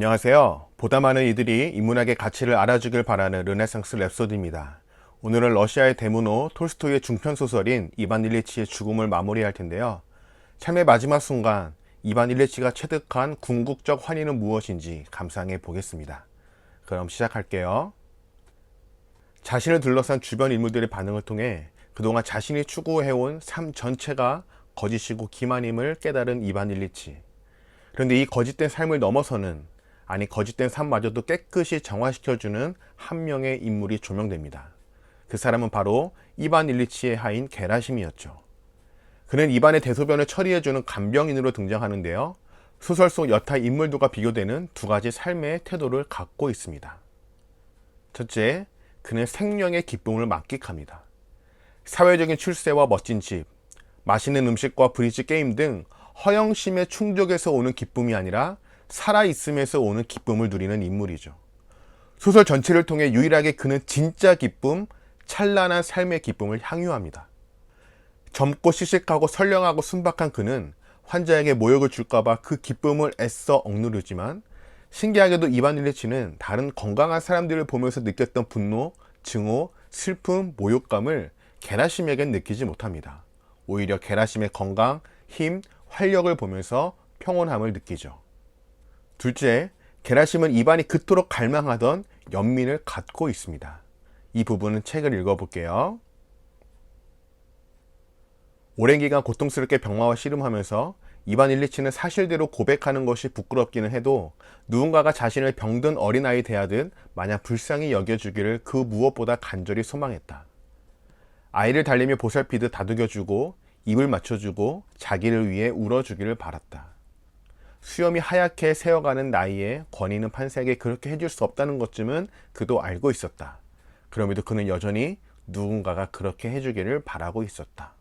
안녕하세요. 보다 많은 이들이 인문학의 가치를 알아주길 바라는 르네상스 랩소디입니다. 오늘은 러시아의 대문호 톨스토이의 중편소설인 이반 일리치의 죽음을 마무리할 텐데요. 삶의 마지막 순간 이반 일리치가 체득한 궁극적 환희는 무엇인지 감상해 보겠습니다. 그럼 시작할게요. 자신을 둘러싼 주변 인물들의 반응을 통해 그동안 자신이 추구해온 삶 전체가 거짓이고 기만임을 깨달은 이반 일리치. 그런데 이 거짓된 삶을 넘어서는, 아니 거짓된 삶마저도 깨끗이 정화시켜주는 한 명의 인물이 조명됩니다. 그 사람은 바로 이반 일리치의 하인 게라심이었죠. 그는 이반의 대소변을 처리해주는 간병인으로 등장하는데요. 소설 속 여타 인물들과 비교되는 두 가지 삶의 태도를 갖고 있습니다. 첫째, 그는 생명의 기쁨을 만끽합니다. 사회적인 출세와 멋진 집, 맛있는 음식과 브리지 게임 등 허영심의 충족에서 오는 기쁨이 아니라 살아있음에서 오는 기쁨을 누리는 인물이죠. 소설 전체를 통해 유일하게 그는 진짜 기쁨, 찬란한 삶의 기쁨을 향유합니다. 젊고 씩씩하고 선량하고 순박한 그는 환자에게 모욕을 줄까봐 그 기쁨을 애써 억누르지만, 신기하게도 이반 일리치는 다른 건강한 사람들을 보면서 느꼈던 분노, 증오, 슬픔, 모욕감을 게라심에겐 느끼지 못합니다. 오히려 게라심의 건강, 힘, 활력을 보면서 평온함을 느끼죠. 둘째, 게라심은 이반이 그토록 갈망하던 연민을 갖고 있습니다. 이 부분은 책을 읽어볼게요. 오랜 기간 고통스럽게 병마와 씨름하면서 이반 일리치는 사실대로 고백하는 것이 부끄럽기는 해도 누군가가 자신을 병든 어린아이 대하듯 마냥 불쌍히 여겨주기를 그 무엇보다 간절히 소망했다. 아이를 달래며 보살피듯 다독여주고 입을 맞춰주고 자기를 위해 울어주기를 바랐다. 수염이 하얗게 새어가는 나이에 권위는 판사에게 그렇게 해줄 수 없다는 것쯤은 그도 알고 있었다. 그럼에도 그는 여전히 누군가가 그렇게 해주기를 바라고 있었다.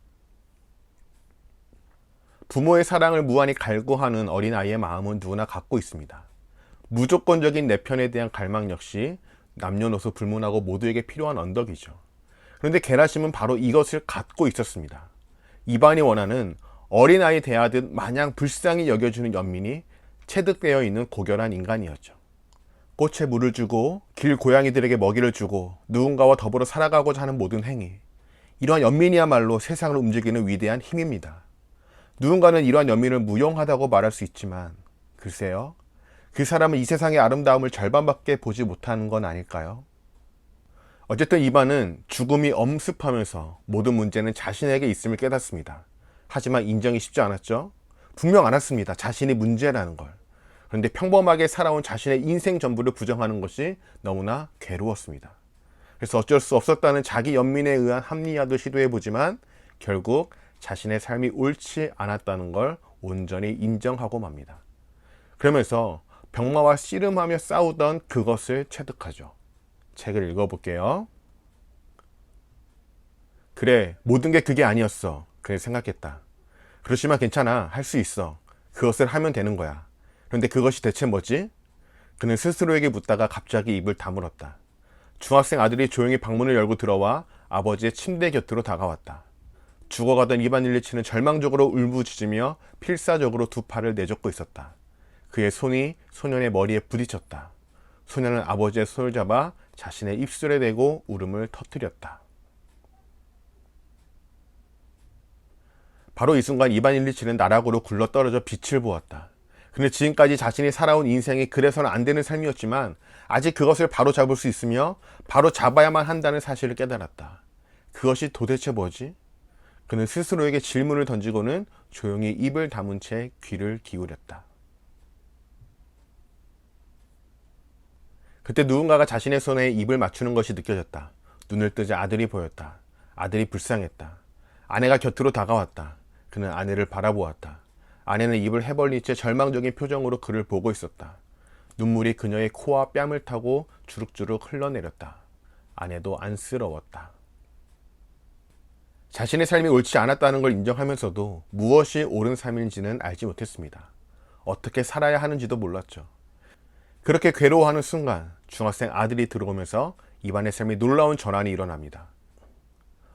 부모의 사랑을 무한히 갈구하는 어린아이의 마음은 누구나 갖고 있습니다. 무조건적인 내 편에 대한 갈망 역시 남녀노소 불문하고 모두에게 필요한 언덕이죠. 그런데 게라심은 바로 이것을 갖고 있었습니다. 이반이 원하는 어린아이 대하듯 마냥 불쌍히 여겨주는 연민이 체득되어 있는 고결한 인간이었죠. 꽃에 물을 주고 길 고양이들에게 먹이를 주고 누군가와 더불어 살아가고자 하는 모든 행위, 이러한 연민이야말로 세상을 움직이는 위대한 힘입니다. 누군가는 이러한 연민을 무용하다고 말할 수 있지만, 글쎄요, 그 사람은 이 세상의 아름다움을 절반밖에 보지 못하는 건 아닐까요? 어쨌든 이반은 죽음이 엄습하면서 모든 문제는 자신에게 있음을 깨닫습니다. 하지만 인정이 쉽지 않았죠. 분명 알았습니다. 자신이 문제라는 걸. 그런데 평범하게 살아온 자신의 인생 전부를 부정하는 것이 너무나 괴로웠습니다. 그래서 어쩔 수 없었다는 자기 연민에 의한 합리화도 시도해보지만 결국 자신의 삶이 옳지 않았다는 걸 온전히 인정하고 맙니다. 그러면서 병마와 씨름하며 싸우던 그것을 체득하죠. 책을 읽어볼게요. 그래, 모든 게 그게 아니었어. 그래 생각했다. 그렇지만 괜찮아. 할 수 있어. 그것을 하면 되는 거야. 그런데 그것이 대체 뭐지? 그는 스스로에게 묻다가 갑자기 입을 다물었다. 중학생 아들이 조용히 방문을 열고 들어와 아버지의 침대 곁으로 다가왔다. 죽어가던 이반 일리치는 절망적으로 울부짖으며 필사적으로 두 팔을 내젓고 있었다. 그의 손이 소년의 머리에 부딪혔다. 소년은 아버지의 손을 잡아 자신의 입술에 대고 울음을 터뜨렸다. 바로 이 순간 이반 일리치는 나락으로 굴러떨어져 빛을 보았다. 그는 지금까지 자신이 살아온 인생이 그래서는 안 되는 삶이었지만 아직 그것을 바로 잡을 수 있으며 바로 잡아야만 한다는 사실을 깨달았다. 그것이 도대체 뭐지? 그는 스스로에게 질문을 던지고는 조용히 입을 다문 채 귀를 기울였다. 그때 누군가가 자신의 손에 입을 맞추는 것이 느껴졌다. 눈을 뜨자 아들이 보였다. 아들이 불쌍했다. 아내가 곁으로 다가왔다. 그는 아내를 바라보았다. 아내는 입을 해벌린 채 절망적인 표정으로 그를 보고 있었다. 눈물이 그녀의 코와 뺨을 타고 주룩주룩 흘러내렸다. 아내도 안쓰러웠다. 자신의 삶이 옳지 않았다는 걸 인정하면서도 무엇이 옳은 삶인지는 알지 못했습니다. 어떻게 살아야 하는지도 몰랐죠. 그렇게 괴로워하는 순간 중학생 아들이 들어오면서 이반의 삶에 놀라운 전환이 일어납니다.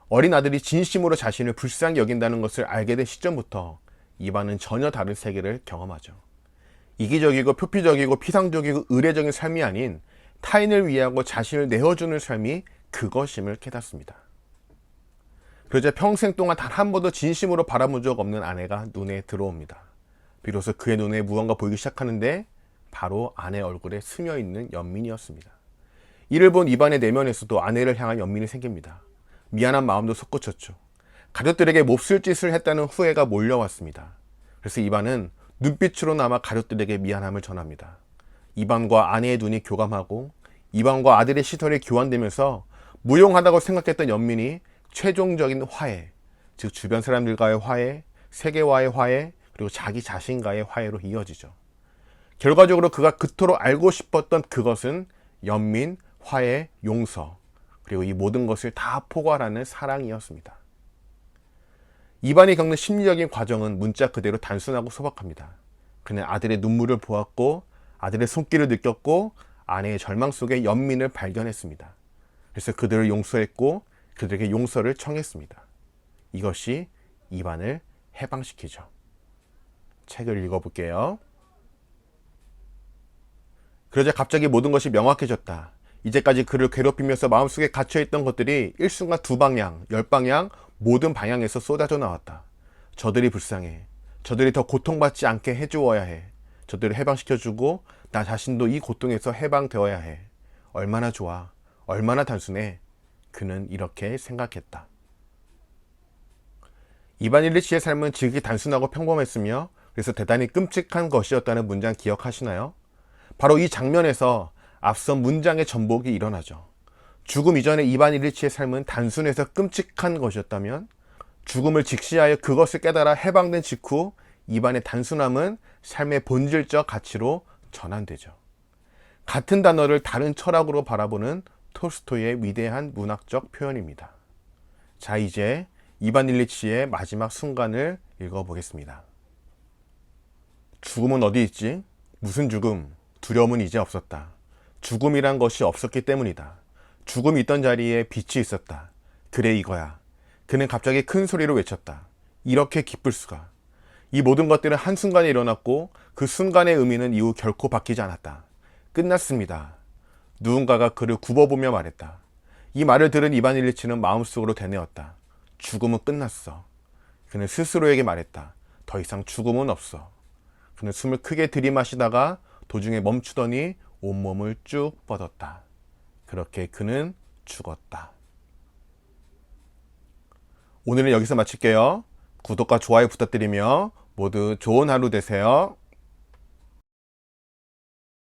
어린 아들이 진심으로 자신을 불쌍히 여긴다는 것을 알게 된 시점부터 이반은 전혀 다른 세계를 경험하죠. 이기적이고 표피적이고 피상적이고 의례적인 삶이 아닌 타인을 위하고 자신을 내어주는 삶이 그것임을 깨닫습니다. 그러자 평생 동안 단 한 번도 진심으로 바라본 적 없는 아내가 눈에 들어옵니다. 비로소 그의 눈에 무언가 보이기 시작하는데 바로 아내 얼굴에 스며있는 연민이었습니다. 이를 본 이반의 내면에서도 아내를 향한 연민이 생깁니다. 미안한 마음도 솟구쳤죠. 가족들에게 몹쓸 짓을 했다는 후회가 몰려왔습니다. 그래서 이반은 눈빛으로나마 가족들에게 미안함을 전합니다. 이반과 아내의 눈이 교감하고 이반과 아들의 시선이 교환되면서 무용하다고 생각했던 연민이 최종적인 화해, 즉 주변 사람들과의 화해, 세계와의 화해, 그리고 자기 자신과의 화해로 이어지죠. 결과적으로 그가 그토록 알고 싶었던 그것은 연민, 화해, 용서, 그리고 이 모든 것을 다 포괄하는 사랑이었습니다. 이반이 겪는 심리적인 과정은 문자 그대로 단순하고 소박합니다. 그는 아들의 눈물을 보았고 아들의 손길을 느꼈고 아내의 절망 속에 연민을 발견했습니다. 그래서 그들을 용서했고 그들에게 용서를 청했습니다. 이것이 이반을 해방시키죠. 책을 읽어볼게요. 그러자 갑자기 모든 것이 명확해졌다. 이제까지 그를 괴롭히면서 마음속에 갇혀있던 것들이 일순간 두 방향, 열 방향, 모든 방향에서 쏟아져 나왔다. 저들이 불쌍해. 저들이 더 고통받지 않게 해주어야 해. 저들을 해방시켜주고 나 자신도 이 고통에서 해방되어야 해. 얼마나 좋아. 얼마나 단순해. 그는 이렇게 생각했다. 이반 일리치의 삶은 지극히 단순하고 평범했으며 그래서 대단히 끔찍한 것이었다는 문장 기억하시나요? 바로 이 장면에서 앞선 문장의 전복이 일어나죠. 죽음 이전의 이반 일리치의 삶은 단순해서 끔찍한 것이었다면 죽음을 직시하여 그것을 깨달아 해방된 직후 이반의 단순함은 삶의 본질적 가치로 전환되죠. 같은 단어를 다른 철학으로 바라보는 톨스토이의 위대한 문학적 표현입니다. 자, 이제 이반 일리치의 마지막 순간을 읽어보겠습니다. 죽음은 어디 있지? 무슨 죽음? 두려움은 이제 없었다. 죽음이란 것이 없었기 때문이다. 죽음이 있던 자리에 빛이 있었다. 그래, 이거야. 그는 갑자기 큰 소리로 외쳤다. 이렇게 기쁠 수가. 이 모든 것들은 한순간에 일어났고 그 순간의 의미는 이후 결코 바뀌지 않았다. 끝났습니다. 누군가가 그를 굽어보며 말했다. 이 말을 들은 이반 일리치는 마음속으로 되뇌었다. 죽음은 끝났어. 그는 스스로에게 말했다. 더 이상 죽음은 없어. 그는 숨을 크게 들이마시다가 도중에 멈추더니 온몸을 쭉 뻗었다. 그렇게 그는 죽었다. 오늘은 여기서 마칠게요. 구독과 좋아요 부탁드리며 모두 좋은 하루 되세요.